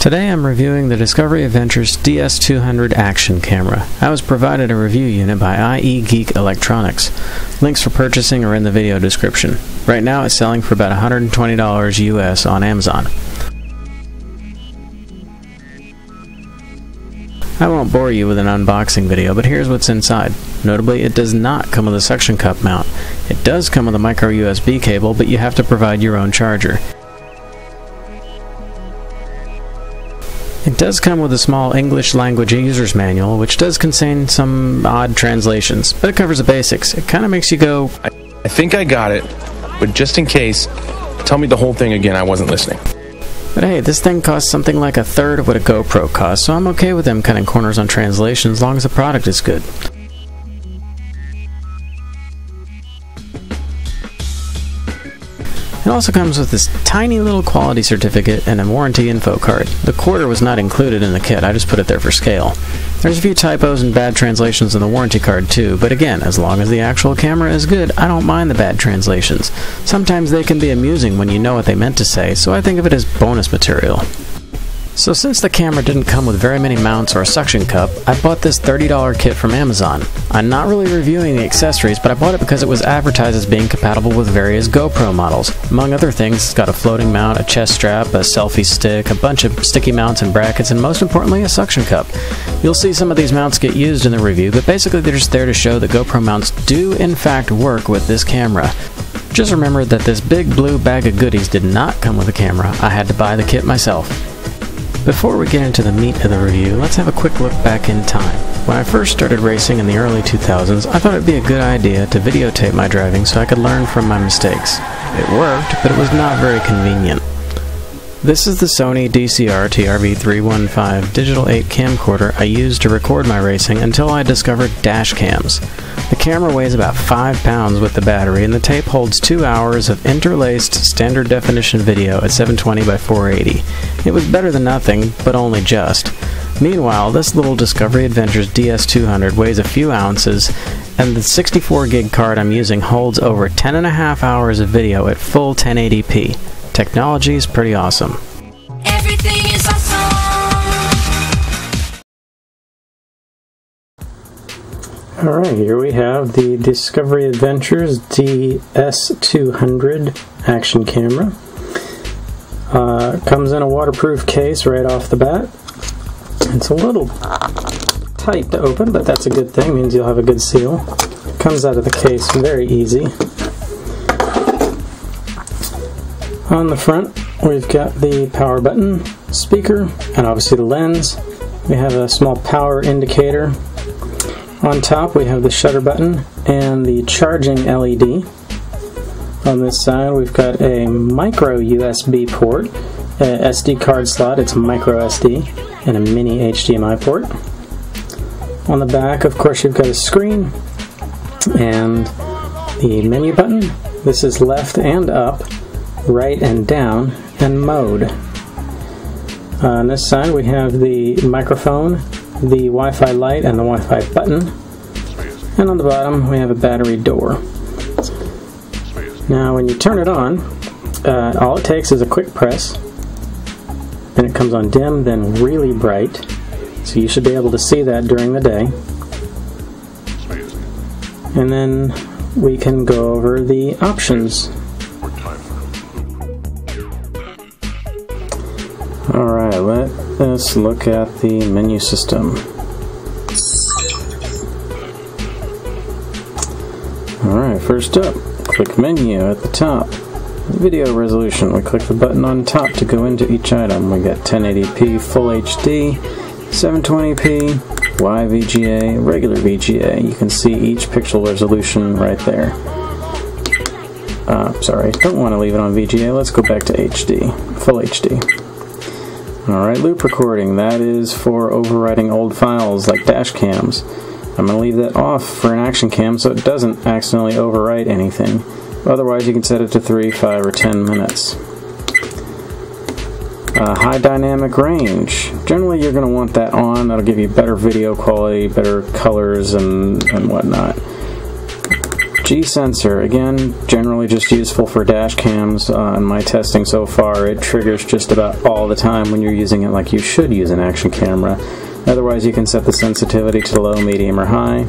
Today I'm reviewing the Discovery Adventures DS200 action camera. I was provided a review unit by ieGeekElectronics. Links for purchasing are in the video description. Right now it's selling for about $120 US on Amazon. I won't bore you with an unboxing video, but here's what's inside. Notably, it does not come with a suction cup mount. It does come with a micro USB cable, but you have to provide your own charger. It does come with a small English language user's manual, which does contain some odd translations, but it covers the basics. It kind of makes you go, I think I got it, but just in case, tell me the whole thing again, I wasn't listening. But hey, this thing costs something like a third of what a GoPro costs, so I'm okay with them cutting corners on translation as long as the product is good. It also comes with this tiny little quality certificate and a warranty info card. The quarter was not included in the kit, I just put it there for scale. There's a few typos and bad translations in the warranty card too, but again, as long as the actual camera is good, I don't mind the bad translations. Sometimes they can be amusing when you know what they meant to say, so I think of it as bonus material. So since the camera didn't come with very many mounts or a suction cup, I bought this $30 kit from Amazon. I'm not really reviewing the accessories, but I bought it because it was advertised as being compatible with various GoPro models. Among other things, it's got a floating mount, a chest strap, a selfie stick, a bunch of sticky mounts and brackets, and most importantly, a suction cup. You'll see some of these mounts get used in the review, but basically they're just there to show that GoPro mounts do in fact work with this camera. Just remember that this big blue bag of goodies did not come with a camera. I had to buy the kit myself. Before we get into the meat of the review, let's have a quick look back in time. When I first started racing in the early 2000s, I thought it'd be a good idea to videotape my driving so I could learn from my mistakes. It worked, but it was not very convenient. This is the Sony DCR TRV315 Digital 8 camcorder I used to record my racing until I discovered Dashcams. The camera weighs about 5 pounds with the battery, and the tape holds 2 hours of interlaced standard definition video at 720 by 480. It was better than nothing, but only just. Meanwhile, this little Discovery Adventures DS200 weighs a few ounces, and the 64 gig card I'm using holds over 10.5 hours of video at full 1080p. Technology is pretty awesome. Everything is awesome. Alright, here we have the Discovery Adventures DS200 action camera. Comes in a waterproof case right off the bat. It's a little tight to open, but that's a good thing, means you'll have a good seal. Comes out of the case very easy. On the front, we've got the power button, speaker, and obviously the lens. We have a small power indicator. On top, we have the shutter button and the charging LED. On this side, we've got a micro USB port, a SD card slot, it's micro SD, and a mini HDMI port. On the back, of course, you've got a screen and the menu button. This is left and up, right and down, and mode. On this side we have the microphone, the Wi-Fi light, and the Wi-Fi button. And on the bottom we have a battery door. Now when you turn it on, all it takes is a quick press. Then it comes on dim, then really bright. So you should be able to see that during the day. And then we can go over the options. Alright, let us look at the menu system. Alright, first up, click menu at the top. Video resolution, we click the button on top to go into each item. We got 1080p, full HD, 720p, YVGA, regular VGA. You can see each pixel resolution right there. Sorry, don't want to leave it on VGA. Let's go back to HD, full HD. Alright, loop recording, that is for overwriting old files like dash cams. I'm going to leave that off for an action cam so it doesn't accidentally overwrite anything. Otherwise you can set it to 3, 5, or 10 minutes. High dynamic range. Generally you're going to want that on. That'll give you better video quality, better colors, and whatnot. G sensor, again, generally just useful for dash cams. In my testing so far, it triggers just about all the time when you're using it like you should use an action camera. Otherwise, you can set the sensitivity to low, medium, or high.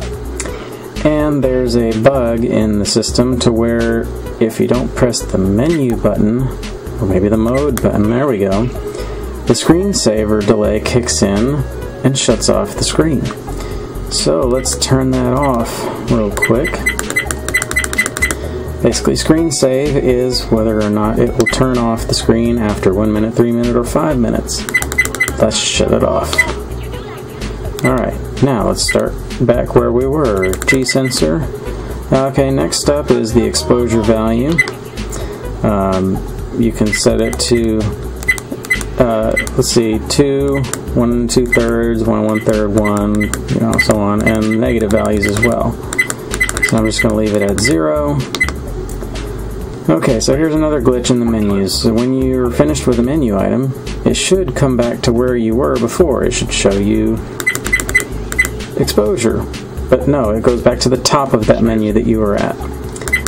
And there's a bug in the system to where if you don't press the menu button, or maybe the mode button, there we go, the screensaver delay kicks in and shuts off the screen. So let's turn that off real quick. Basically, screen save is whether or not it will turn off the screen after 1 minute, 3 minutes, or 5 minutes. Let's shut it off. Alright, now let's start back where we were. G sensor. Okay, next up is the exposure value. You can set it to, let's see, 2, 1 2/3, 1 1/3, 1, you know, so on, and negative values as well. So I'm just going to leave it at 0. Okay, so here's another glitch in the menus. So when you're finished with a menu item, it should come back to where you were before. It should show you exposure. But no, it goes back to the top of that menu that you were at.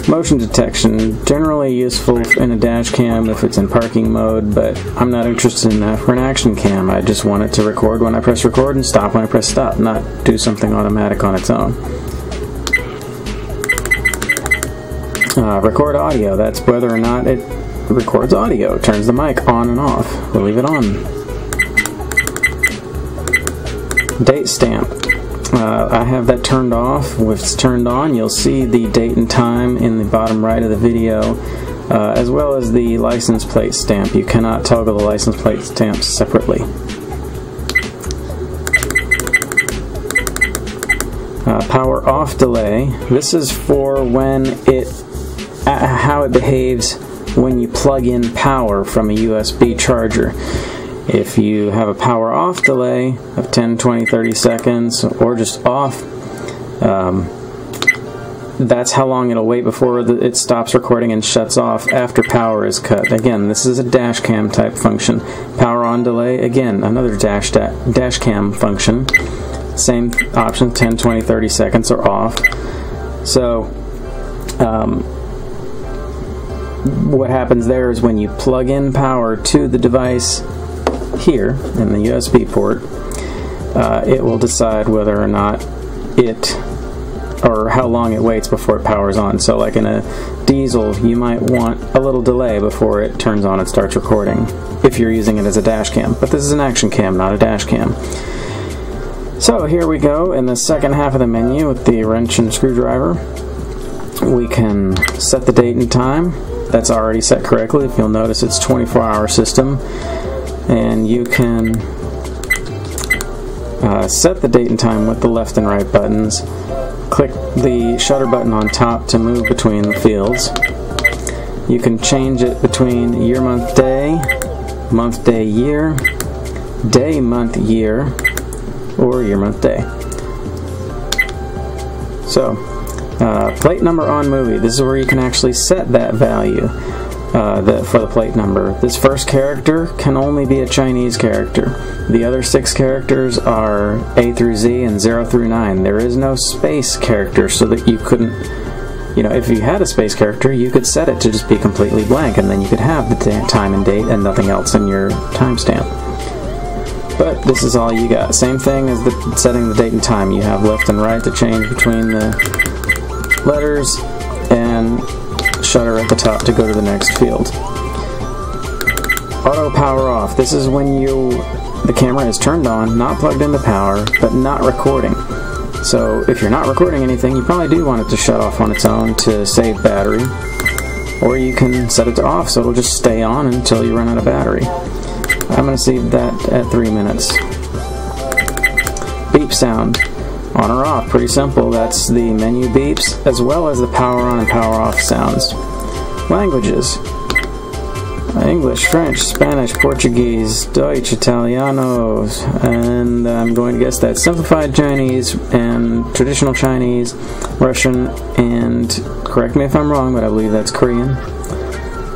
Motion detection, generally useful in a dash cam if it's in parking mode, but I'm not interested in that for an action cam. I just want it to record when I press record and stop when I press stop, not do something automatic on its own. Record audio, that's whether or not it records audio, turns the mic on and off. We'll leave it on. Date stamp. I have that turned off. If it's turned on, you'll see the date and time in the bottom right of the video, as well as the license plate stamp. You cannot toggle the license plate stamps separately. Power off delay. This is for when how it behaves when you plug in power from a USB charger. If you have a power off delay of 10, 20, 30 seconds, or just off, that's how long it'll wait before it stops recording and shuts off after power is cut. Again, this is a dash cam type function. Power on delay, again, another dash cam function. Same option, 10, 20, 30 seconds or off. So, what happens there is when you plug in power to the device here in the USB port, it will decide whether or not or how long it waits before it powers on. So like in a diesel, you might want a little delay before it turns on and starts recording if you're using it as a dash cam. But this is an action cam, not a dash cam. So here we go in the second half of the menu with the wrench and screwdriver. We can set the date and time. That's already set correctly. If you'll notice, it's 24-hour system. And you can set the date and time with the left and right buttons. Click the shutter button on top to move between the fields. You can change it between year, month, day, year, day, month, year, or year, month, day. So, plate number on movie. This is where you can actually set that value for the plate number. This first character can only be a Chinese character. The other 6 characters are A through Z and 0 through 9. There is no space character, so that you couldn't, you know, if you had a space character, you could set it to just be completely blank, and then you could have the time and date and nothing else in your timestamp. But this is all you got. Same thing as setting the date and time. You have left and right to change between the letters, and shutter at the top to go to the next field. Auto power off. This is when the camera is turned on, not plugged into power, but not recording. So if you're not recording anything, you probably do want it to shut off on its own to save battery. Or you can set it to off so it'll just stay on until you run out of battery. I'm going to save that at 3 minutes. Beep sound. On or off, pretty simple. That's the menu beeps as well as the power on and power off sounds. Languages. English, French, Spanish, Portuguese, Deutsch, Italiano, and I'm going to guess that's simplified Chinese and traditional Chinese, Russian, and correct me if I'm wrong, but I believe that's Korean.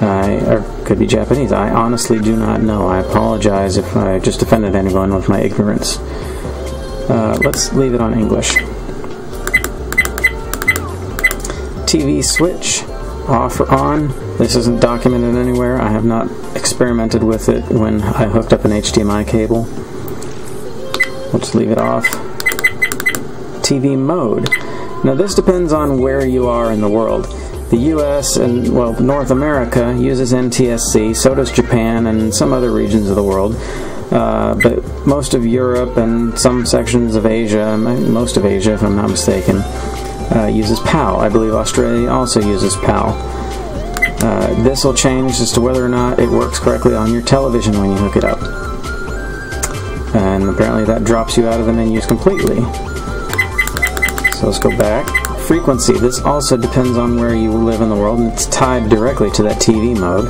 Or could be Japanese. I honestly do not know. I apologize if I just offended anyone with my ignorance. Let's leave it on English. TV switch, off or on. This isn't documented anywhere. I have not experimented with it when I hooked up an HDMI cable. We'll just leave it off. TV mode. Now this depends on where you are in the world. The US and, well, North America uses NTSC, so does Japan and some other regions of the world. But most of Europe and some sections of Asia, most of Asia if I'm not mistaken, uses PAL. I believe Australia also uses PAL. This will change as to whether or not it works correctly on your television when you hook it up. And apparently that drops you out of the menus completely. So let's go back. Frequency. This also depends on where you live in the world, and it's tied directly to that TV mode.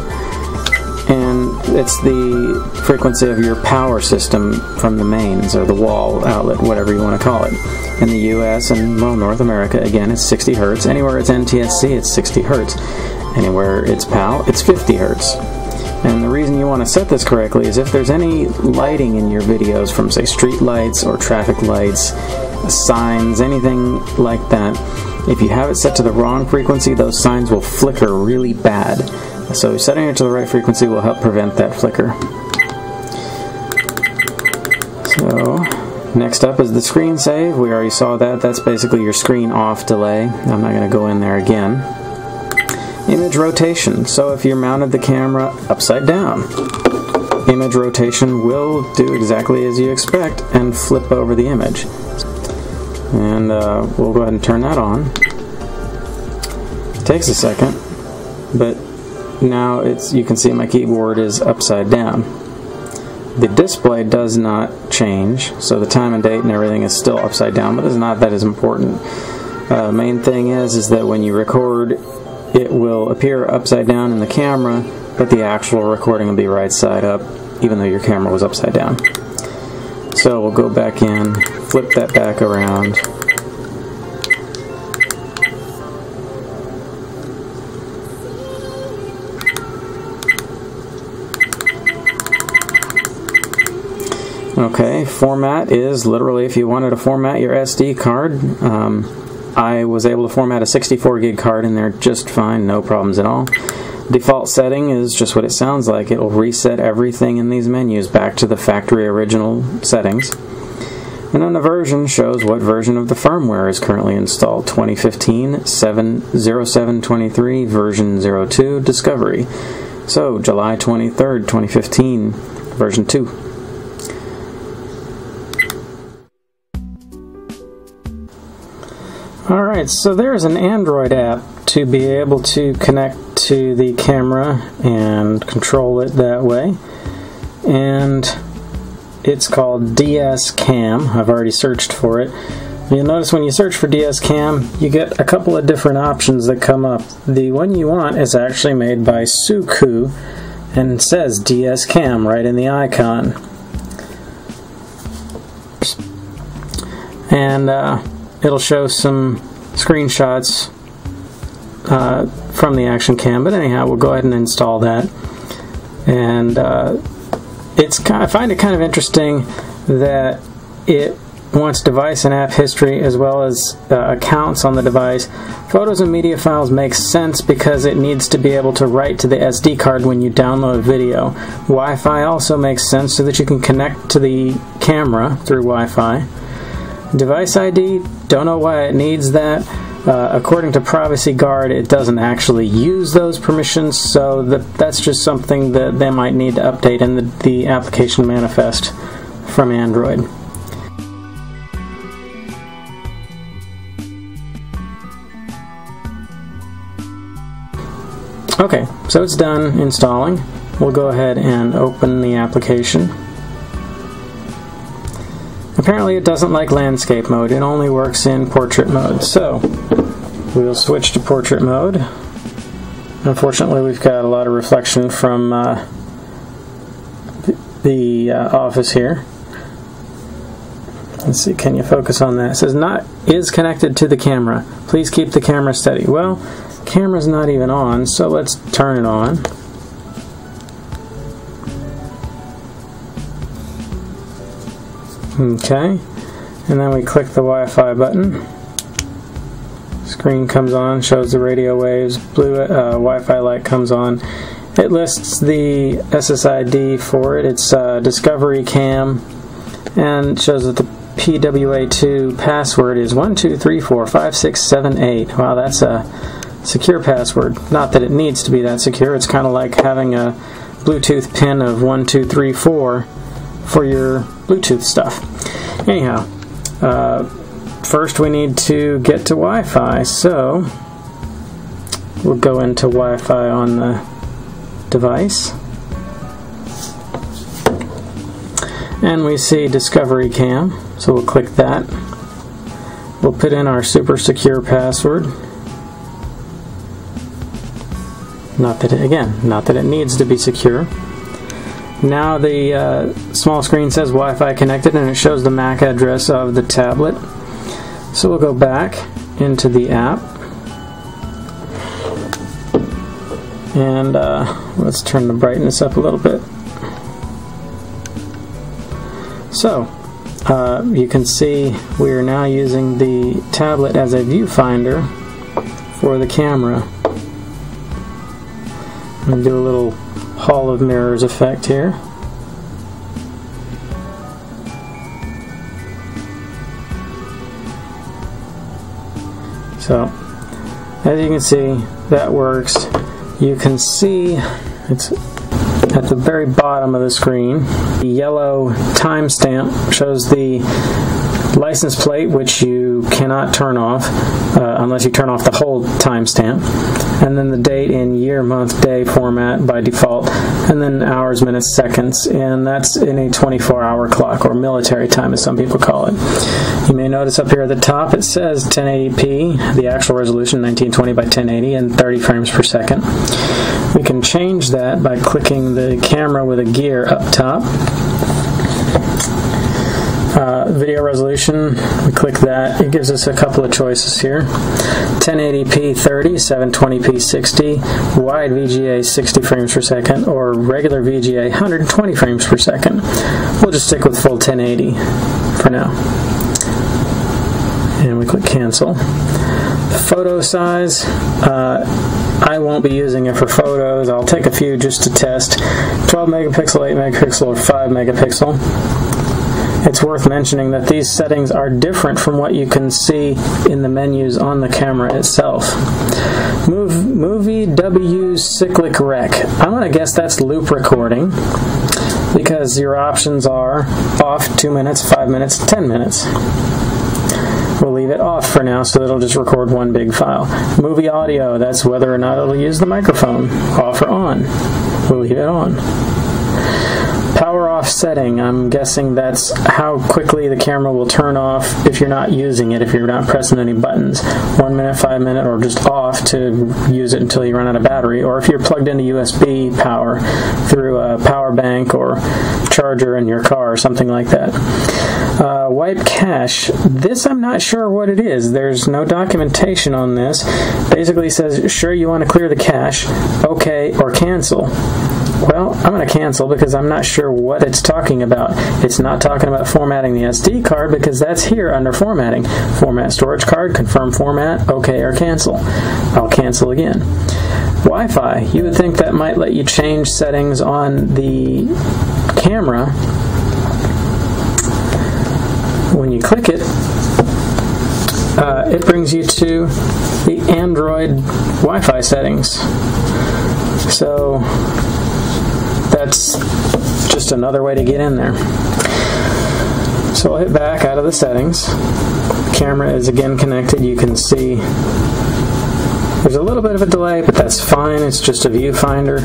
And it's the frequency of your power system from the mains, or the wall outlet, whatever you want to call it. In the US and, well, North America, again, it's 60 Hertz. Anywhere it's NTSC, it's 60 Hertz. Anywhere it's PAL, it's 50 Hertz. And the reason you want to set this correctly is if there's any lighting in your videos from, say, street lights or traffic lights, signs, anything like that, if you have it set to the wrong frequency, those signs will flicker really bad. So setting it to the right frequency will help prevent that flicker. So next up is the screen save. We already saw that. That's basically your screen off delay. I'm not going to go in there again. Image rotation. So if you mounted the camera upside down, image rotation will do exactly as you expect and flip over the image. And we'll go ahead and turn that on. It takes a second, but now you can see my keyboard is upside down. The display does not change, so the time and date and everything is still upside down, but it's not that as important. Main thing is that when you record, it will appear upside down in the camera, but the actual recording will be right side up, even though your camera was upside down. So we'll go back in, flip that back around. Okay, format is literally if you wanted to format your SD card. I was able to format a 64 gig card in there just fine, no problems at all. Default setting is just what it sounds like. It will reset everything in these menus back to the factory original settings. And then the version shows what version of the firmware is currently installed. 2015 0723 version 02 Discovery. So July 23rd, 2015 version 2. Alright, so there's an Android app to be able to connect to the camera and control it that way. And it's called Dashcam. I've already searched for it. You'll notice when you search for Dashcam, you get a couple of different options that come up. The one you want is actually made by Suku and says Dashcam right in the icon. And it'll show some screenshots from the action cam, but anyhow, we'll go ahead and install that. And I find it kind of interesting that it wants device and app history as well as accounts on the device. Photos and media files make sense because it needs to be able to write to the SD card when you download video. Wi-Fi also makes sense so that you can connect to the camera through Wi-Fi. Device ID, don't know why it needs that. According to Privacy Guard, it doesn't actually use those permissions, so that's just something that they might need to update in the application manifest from Android. Okay, so it's done installing. We'll go ahead and open the application. Apparently it doesn't like landscape mode, it only works in portrait mode. So we'll switch to portrait mode. Unfortunately we've got a lot of reflection from the office here. Let's see, can you focus on that? It says is connected to the camera. Please keep the camera steady. Well, camera's not even on, so let's turn it on. Okay, and then we click the Wi-Fi button. Screen comes on, shows the radio waves. Blue Wi-Fi light comes on. It lists the SSID for it. It's Discovery Cam, and shows that the PWA2 password is 12345678. Wow, that's a secure password. Not that it needs to be that secure. It's kind of like having a Bluetooth pin of 1234 for your Bluetooth stuff. Anyhow, first we need to get to Wi-Fi, so we'll go into Wi-Fi on the device, and we see Discovery Cam, so we'll click that. We'll put in our super secure password. Not that it needs to be secure. Now the small screen says Wi-Fi connected, and it shows the MAC address of the tablet. So we'll go back into the app, and let's turn the brightness up a little bit. So you can see we are now using the tablet as a viewfinder for the camera. I'm going to do a little Hall of Mirrors effect here. So, as you can see, that works. You can see it's at the very bottom of the screen. The yellow timestamp shows the license plate, which you cannot turn off unless you turn off the whole timestamp, and then the date in year, month, day format by default, and then hours, minutes, seconds, and that's in a 24-hour clock, or military time as some people call it. You may notice up here at the top it says 1080p, the actual resolution 1920 by 1080 and 30 frames per second. We can change that by clicking the camera with a gear up top. Video resolution, we click that. It gives us a couple of choices here. 1080p 30, 720p 60, wide VGA 60 frames per second, or regular VGA 120 frames per second. We'll just stick with full 1080 for now. And we click cancel. Photo size, I won't be using it for photos. I'll take a few just to test. 12 megapixel, 8 megapixel, or 5 megapixel. It's worth mentioning that these settings are different from what you can see in the menus on the camera itself. Movie W cyclic rec. I'm going to guess that's loop recording, because your options are off 2 minutes, 5 minutes, 10 minutes. We'll leave it off for now so that it'll just record one big file. Movie audio, that's whether or not it'll use the microphone. Off or on. We'll leave it on. Power off setting, I'm guessing that's how quickly the camera will turn off if you're not using it, if you're not pressing any buttons. 1 minute, 5 minute, or just off to use it until you run out of battery, or if you're plugged into USB power through a power bank or charger in your car or something like that. Wipe cache, this I'm not sure what it is. There's no documentation on this. Basically says, sure you want to clear the cache, okay, or cancel. Well, I'm going to cancel because I'm not sure what it's talking about. It's not talking about formatting the SD card because that's here under formatting. Format storage card, confirm format, OK or cancel. I'll cancel again. Wi-Fi, you would think that might let you change settings on the camera. When you click it, it brings you to the Android Wi-Fi settings. So that's just another way to get in there. So I'll hit back out of the settings. The camera is again connected. You can see there's a little bit of a delay, but that's fine. It's just a viewfinder.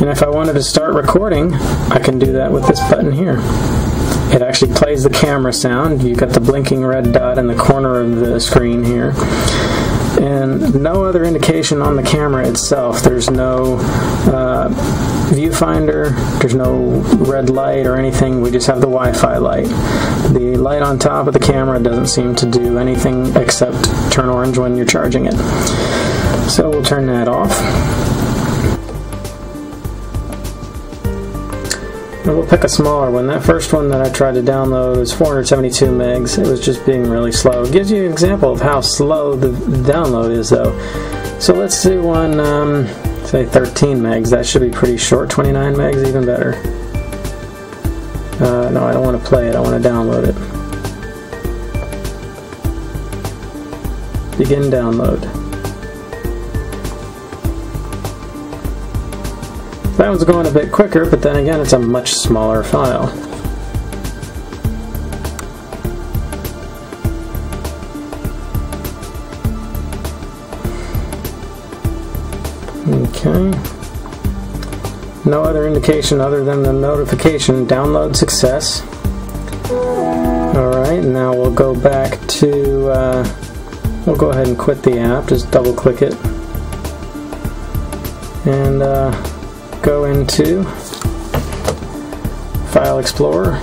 And if I wanted to start recording, I can do that with this button here. It actually plays the camera sound. You've got the blinking red dot in the corner of the screen here. And no other indication on the camera itself. There's no viewfinder, there's no red light or anything. We just have the Wi-Fi light. The light on top of the camera doesn't seem to do anything except turn orange when you're charging it. So we'll turn that off. And we'll pick a smaller one. That first one that I tried to download was 472 megs. It was just being really slow. It gives you an example of how slow the download is, though. So let's do one, say 13 megs. That should be pretty short. 29 megs, even better. No, I don't want to play it. I want to download it. Begin download. That one's going a bit quicker, but then again, it's a much smaller file. Okay. No other indication other than the notification, download success. Alright, now we'll go back to, we'll go ahead and quit the app, just double click it. And go into File Explorer.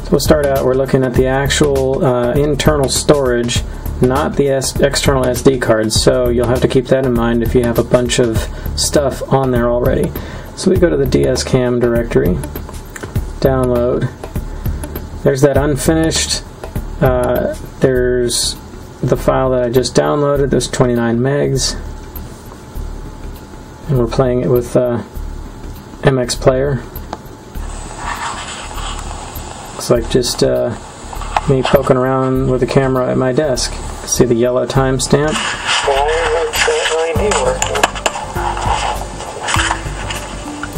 So we'll start out, we're looking at the actual internal storage, not the external SD cards, so you'll have to keep that in mind if you have a bunch of stuff on there already. So we go to the Dashcam directory, download. There's that unfinished, there's the file that I just downloaded, there's 29 megs. And we're playing it with MX Player. Looks like just me poking around with the camera at my desk. See the yellow timestamp?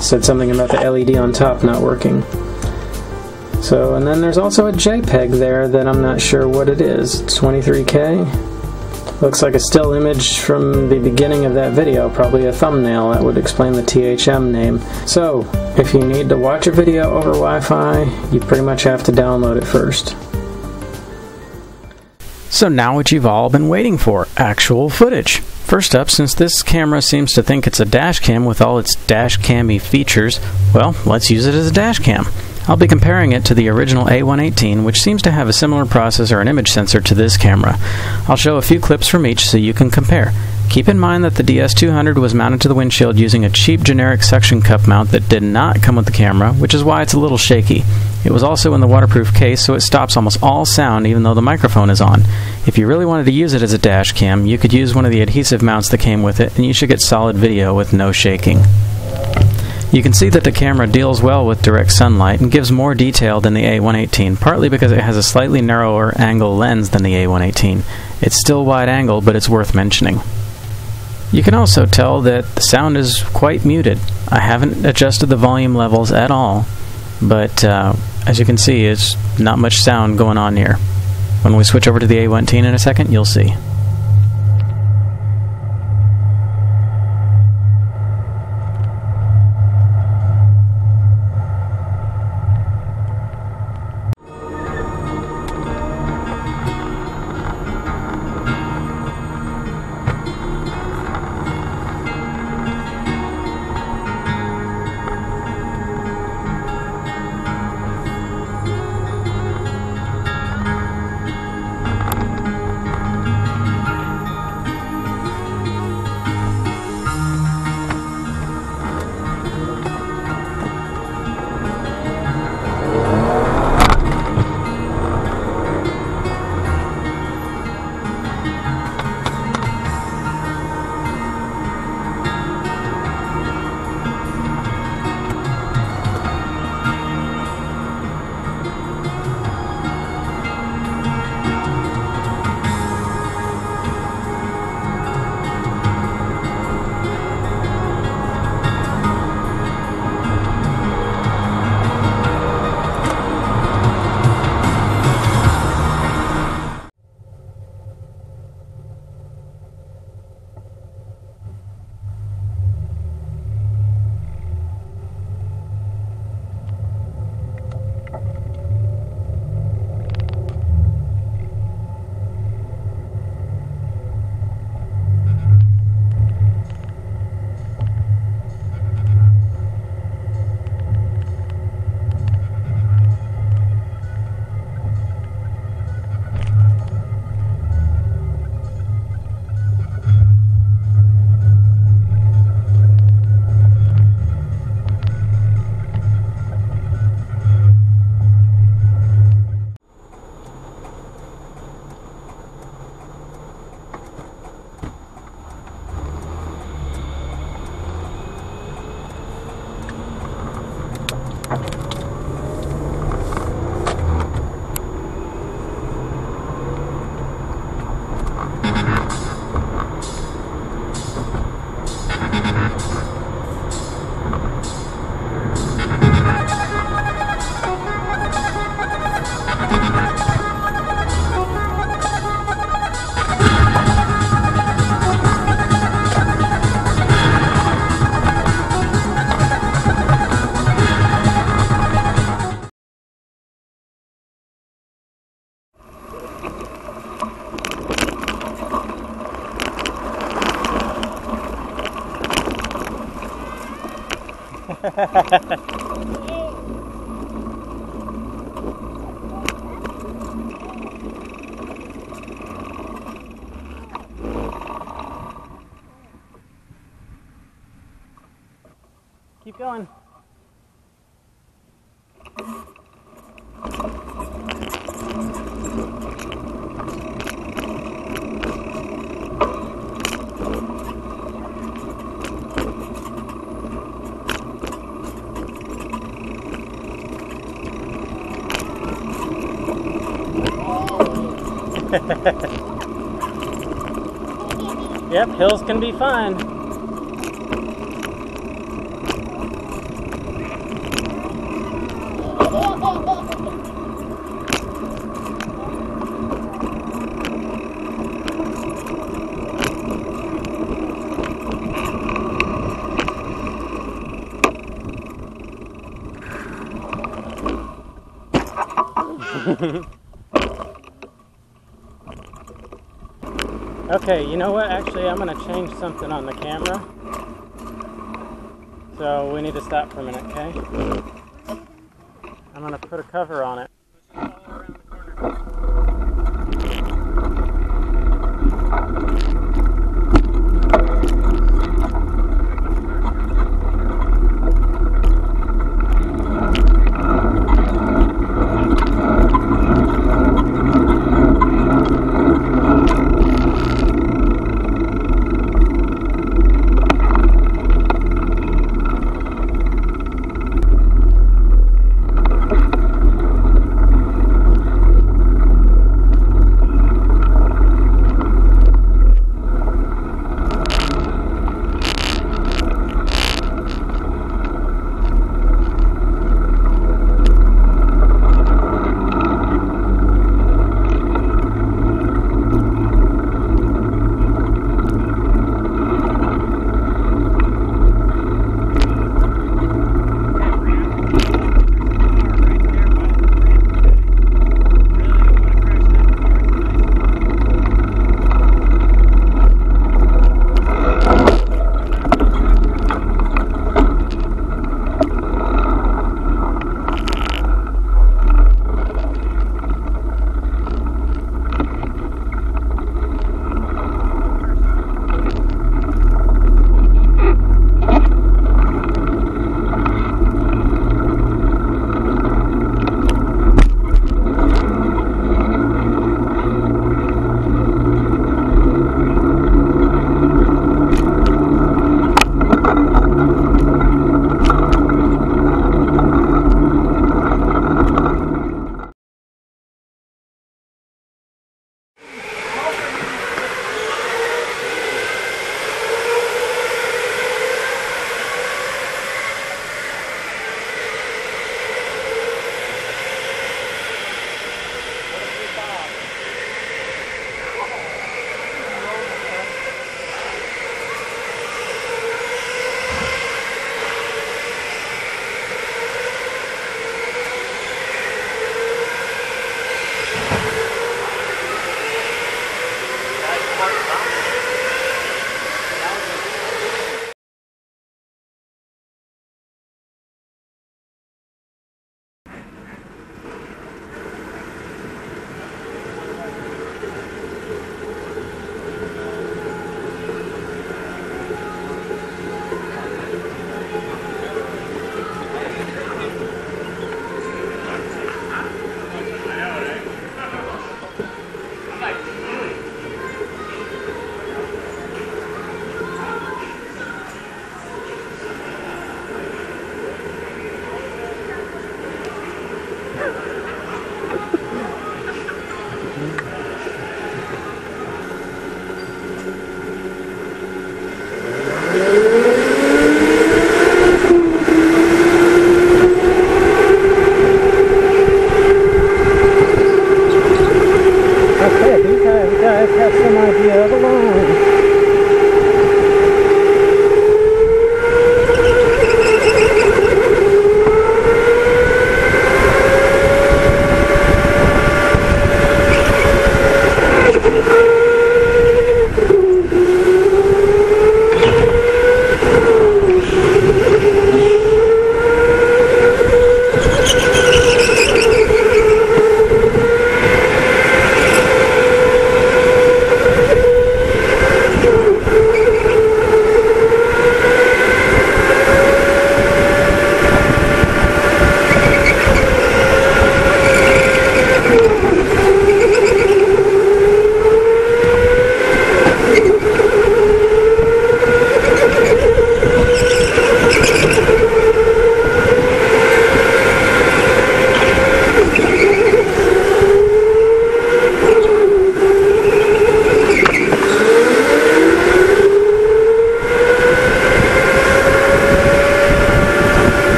Said something about the LED on top not working. So, and then there's also a JPEG there that I'm not sure what it is. It's 23K. Looks like a still image from the beginning of that video, probably a thumbnail that would explain the THM name. So, if you need to watch a video over Wi-Fi, you pretty much have to download it first. So now what you've all been waiting for, actual footage. First up, since this camera seems to think it's a Dashcam with all its Dashcam-y features, well, let's use it as a Dashcam. I'll be comparing it to the original A118, which seems to have a similar processor and image sensor to this camera. I'll show a few clips from each so you can compare. Keep in mind that the DS200 was mounted to the windshield using a cheap generic suction cup mount that did not come with the camera, which is why it's a little shaky. It was also in the waterproof case, so it stops almost all sound even though the microphone is on. If you really wanted to use it as a dash cam, you could use one of the adhesive mounts that came with it, and you should get solid video with no shaking. You can see that the camera deals well with direct sunlight and gives more detail than the A118, partly because it has a slightly narrower angle lens than the A118. It's still wide angle, but it's worth mentioning. You can also tell that the sound is quite muted. I haven't adjusted the volume levels at all, but as you can see, it's not much sound going on here. When we switch over to the A118 in a second, you'll see. Keep going. Yep, hills can be fun. Okay, you know what? Actually, I'm going to change something on the camera. So we need to stop for a minute, okay? I'm going to put a cover on it.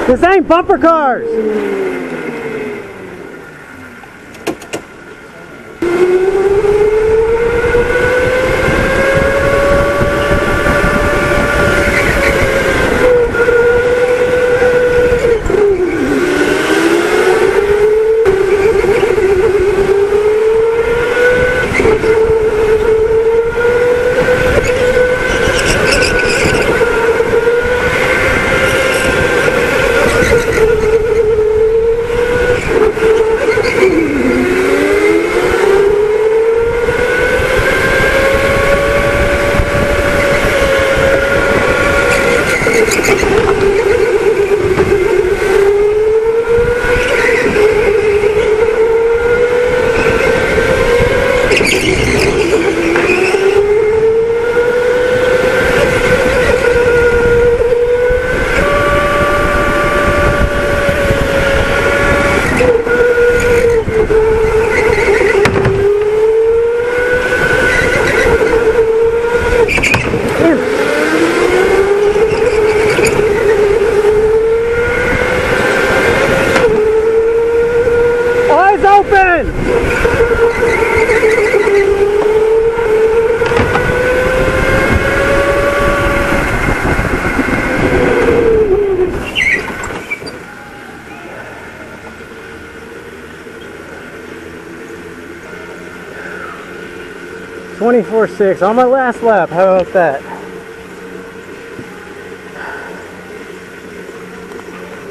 This ain't bumper cars! .24.6 on my last lap. How about that?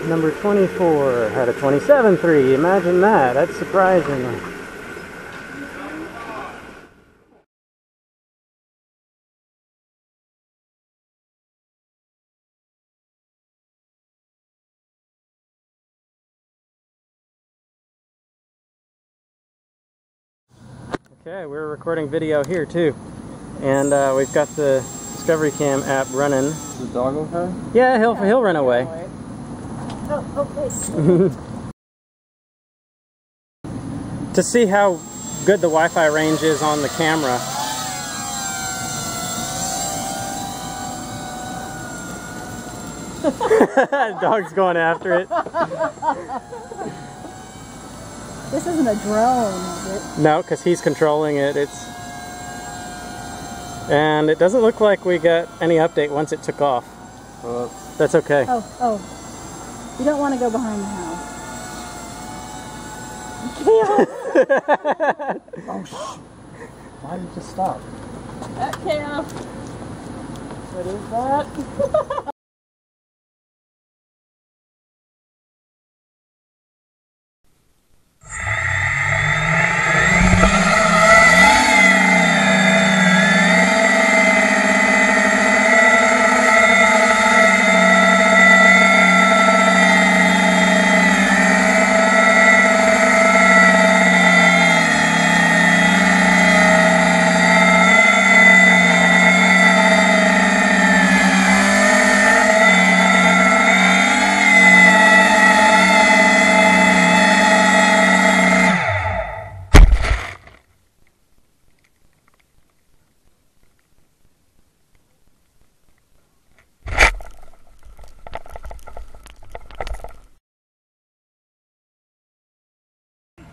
Number 24 had a 27.3. Imagine that. That's surprising. Okay, we're recording video here too, and we've got the Discovery Cam app running. Is the dog okay? Yeah, he'll run away. To see how good the Wi-Fi range is on the camera. Dog's going after it. This isn't a drone, is it? No, because he's controlling it. And it doesn't look like we got any update once it took off. That's okay. Oh. You don't want to go behind the house. Oh, shh. Why did you just stop? That chaos. What is that?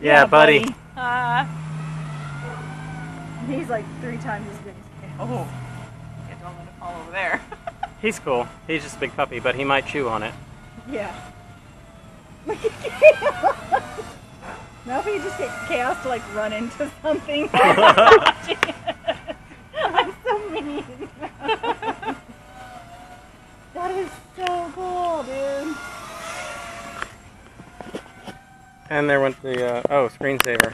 Yeah, buddy. He's like 3 times as big as me. Oh, yeah, don't let him fall over there. He's cool. He's just a big puppy, but he might chew on it. Yeah. Look at Chaos. Now if he just get Chaos to like run into something. I'm so mean. That is so cool, dude. And there went the, screensaver.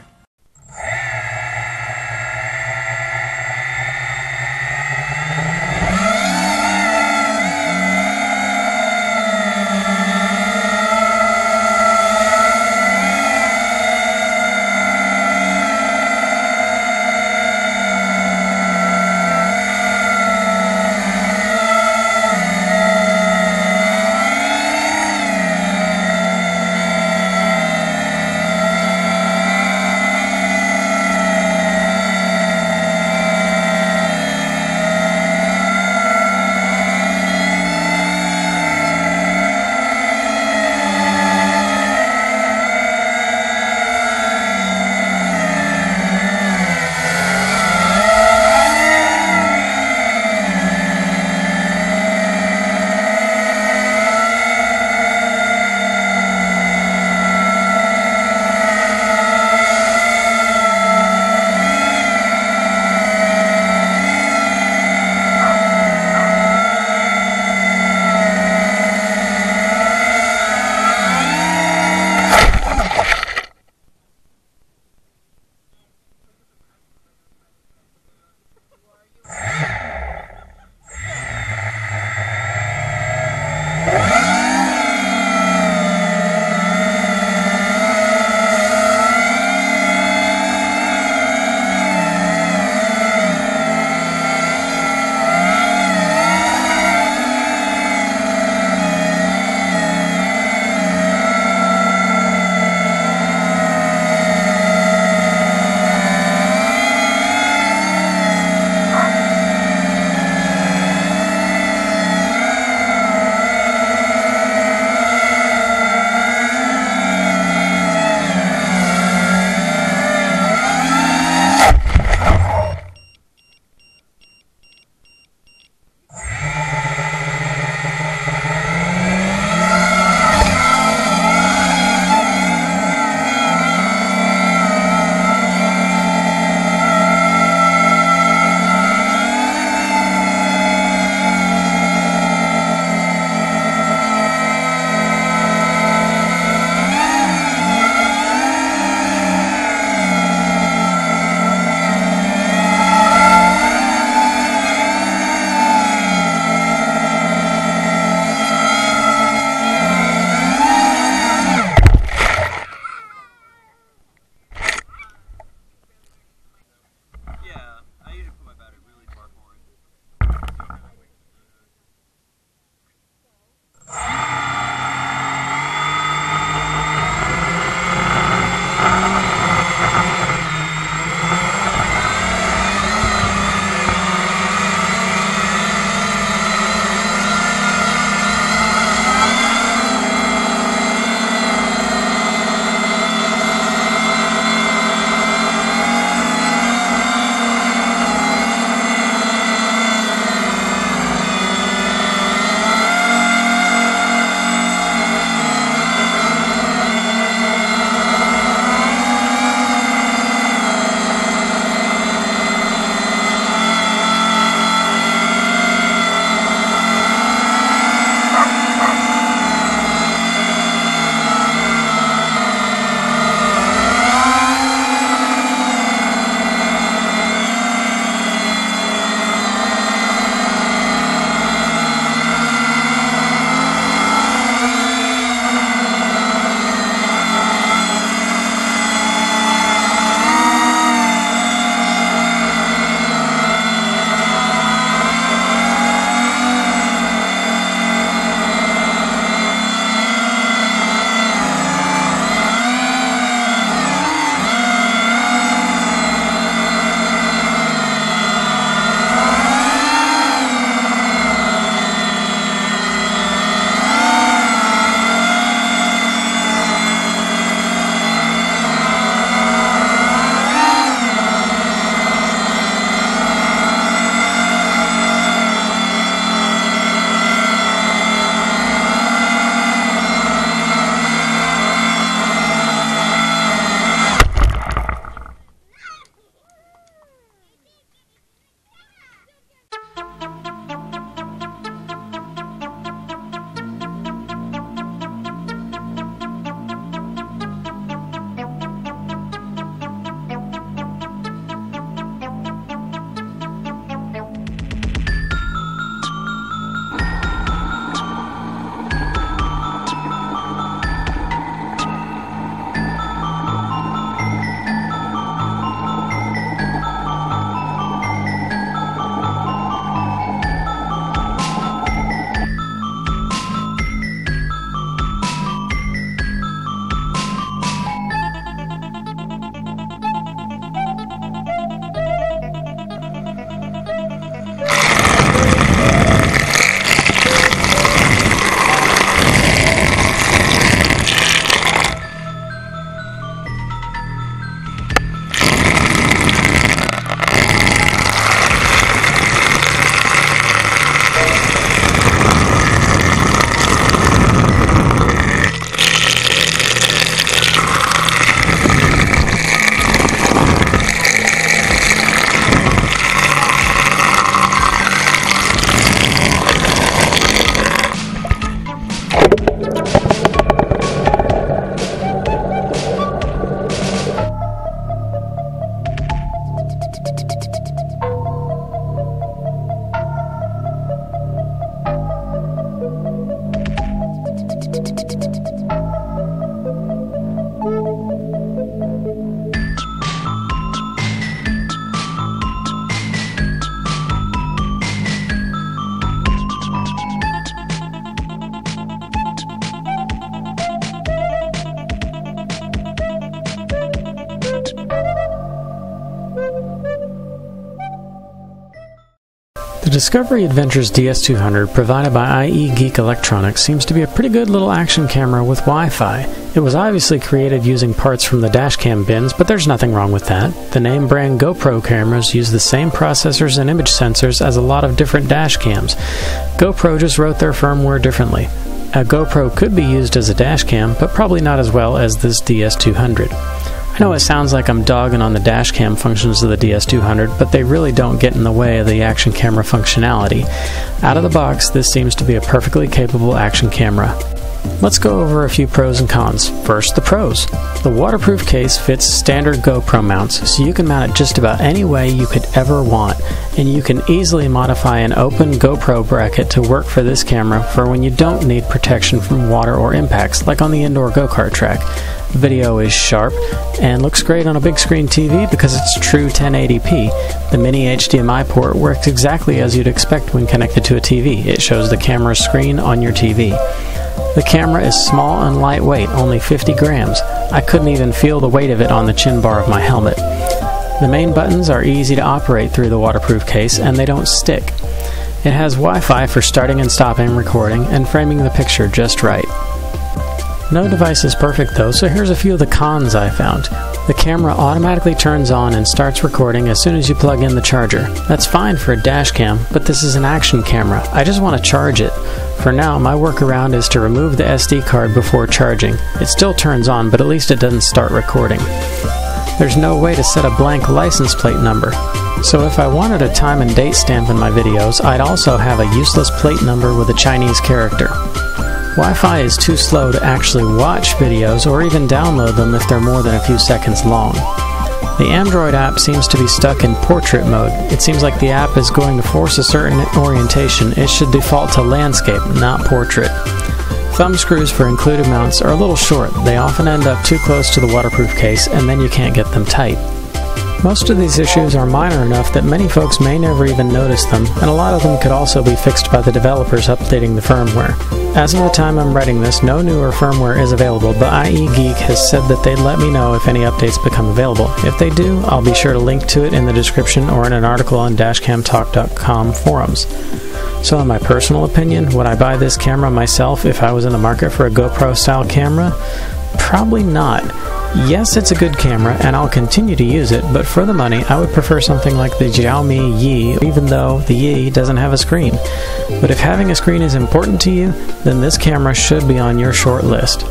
Discovery Adventures DS200 provided by ieGeekElectronics seems to be a pretty good little action camera with Wi-Fi. It was obviously created using parts from the Dashcam bins, but there's nothing wrong with that. The name brand GoPro cameras use the same processors and image sensors as a lot of different Dashcams. GoPro just wrote their firmware differently. A GoPro could be used as a Dashcam, but probably not as well as this DS200. I know it sounds like I'm dogging on the Dashcam functions of the DS200, but they really don't get in the way of the action camera functionality. Out of the box, this seems to be a perfectly capable action camera. Let's go over a few pros and cons. First, the pros. The waterproof case fits standard GoPro mounts, so you can mount it just about any way you could ever want, and you can easily modify an open GoPro bracket to work for this camera for when you don't need protection from water or impacts, like on the indoor go-kart track. The video is sharp and looks great on a big screen TV because it's true 1080p. The mini HDMI port works exactly as you'd expect when connected to a TV. It shows the camera screen on your TV. The camera is small and lightweight, only 50 grams. I couldn't even feel the weight of it on the chin bar of my helmet. The main buttons are easy to operate through the waterproof case, and they don't stick. It has Wi-Fi for starting and stopping recording and framing the picture just right. No device is perfect though, so here's a few of the cons I found. The camera automatically turns on and starts recording as soon as you plug in the charger. That's fine for a dash cam, but this is an action camera. I just want to charge it. For now, my workaround is to remove the SD card before charging. It still turns on, but at least it doesn't start recording. There's no way to set a blank license plate number. So if I wanted a time and date stamp in my videos, I'd also have a useless plate number with a Chinese character. Wi-Fi is too slow to actually watch videos or even download them if they're more than a few seconds long. The Android app seems to be stuck in portrait mode. It seems like the app is going to force a certain orientation. It should default to landscape, not portrait. Thumb screws for included mounts are a little short. They often end up too close to the waterproof case and then you can't get them tight. Most of these issues are minor enough that many folks may never even notice them, and a lot of them could also be fixed by the developers updating the firmware. As of the time I'm writing this, no newer firmware is available, but ieGeek has said that they'd let me know if any updates become available. If they do, I'll be sure to link to it in the description or in an article on dashcamtalk.com forums. So in my personal opinion, would I buy this camera myself if I was in the market for a GoPro style camera? Probably not. Yes, it's a good camera, and I'll continue to use it, but for the money, I would prefer something like the Xiaomi Yi, even though the Yi doesn't have a screen. But if having a screen is important to you, then this camera should be on your short list.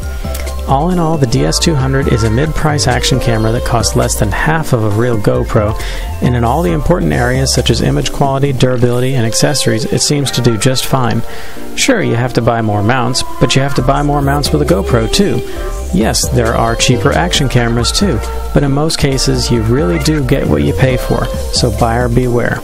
All in all, the DS200 is a mid-price action camera that costs less than half of a real GoPro, and in all the important areas such as image quality, durability, and accessories, it seems to do just fine. Sure, you have to buy more mounts, but you have to buy more mounts with a GoPro too. Yes, there are cheaper action cameras too, but in most cases you really do get what you pay for, so buyer beware.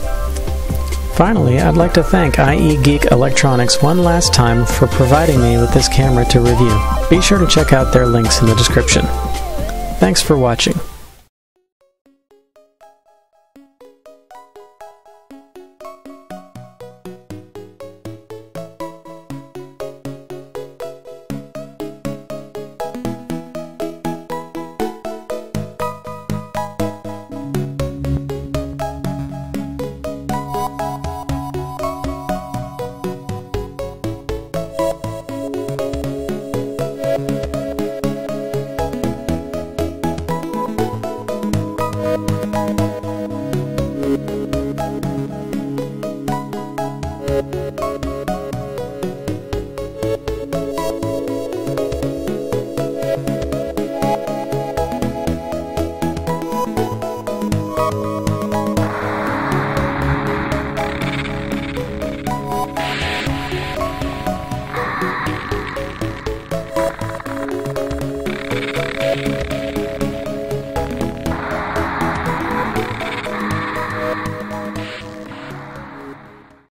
Finally, I'd like to thank ieGeekElectronics one last time for providing me with this camera to review. Be sure to check out their links in the description. Thanks for watching.